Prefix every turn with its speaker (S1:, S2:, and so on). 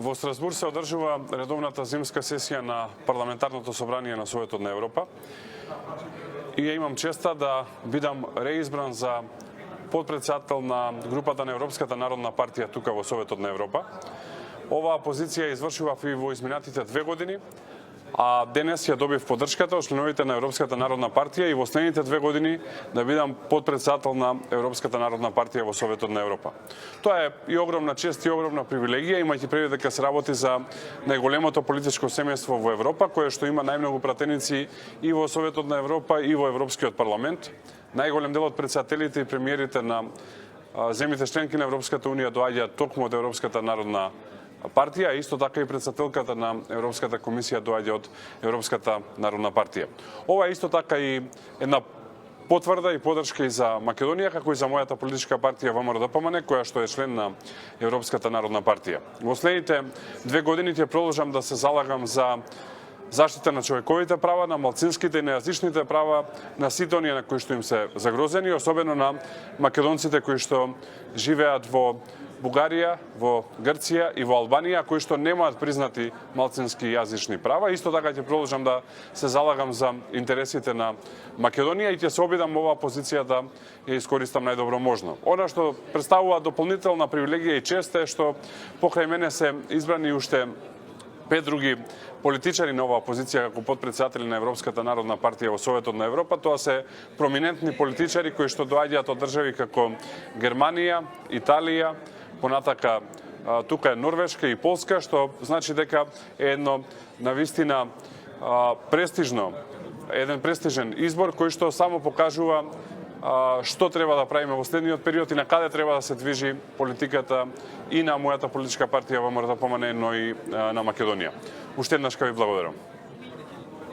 S1: Во Страсбург се одржува редовната зимска сесија на Парламентарното собрание на Советот на Европа. И ја имам честа да бидам реизбран за подпредседател на групата на Европската народна партија тука во Советот на Европа. Оваа позиција извршував и во изминатите 2 години, а денес ја добив поддршката од членовите на Европската народна партија и во следните 2 години да бидам подпредседател на Европската народна партија во Советот на Европа. Тоа е и огромна чест и огромна привилегија, имајќи предвид дека се работи за најголемото политичко семејство во Европа, кое што има најмногу пратеници и во Советот на Европа и во Европскиот парламент. Најголем дел од претседателите и премиерите на земјите членки на Европската унија доаѓаат токму од Европската народна партија, а исто така и претседателката на Европската комисија доаѓа од Европската народна партија. Ова е исто така и една потврда и поддршка и за Македонија, како и за мојата политичка партија ВМРО-ДПМН, која што е член на Европската народна партија. Во следните 2 години ќе продолжам да се залагам за заштита на човековите права, на малцинските и нејазичните права, на сите оние на кои што им се загрозени, особено на македонците кои што живеат во Бугарија, во Грција и во Албанија, кои што немаат признати малцински јазични права. Исто така ќе продолжам да се залагам за интересите на Македонија и ќе се обидам оваа позиција да ја искористам најдобро можно. Она што представува дополнителна привилегија и чест е што покрај мене се избрани уште 5 други политичари на оваа позиција како подпредседатели на Европската народна партија во Советот на Европа. Тоа се проминентни политичари кои што доаѓаат од држави како Германија, Италија, понатака тука е Норвешка и Полска, што значи дека е едно навистина еден престижен избор кој што само покажува што треба да правиме во следниот период и на каде треба да се движи политиката и на мојата политичка партија ВМРО-ДПМН, но и на Македонија. Уште еднаш ви благодарам.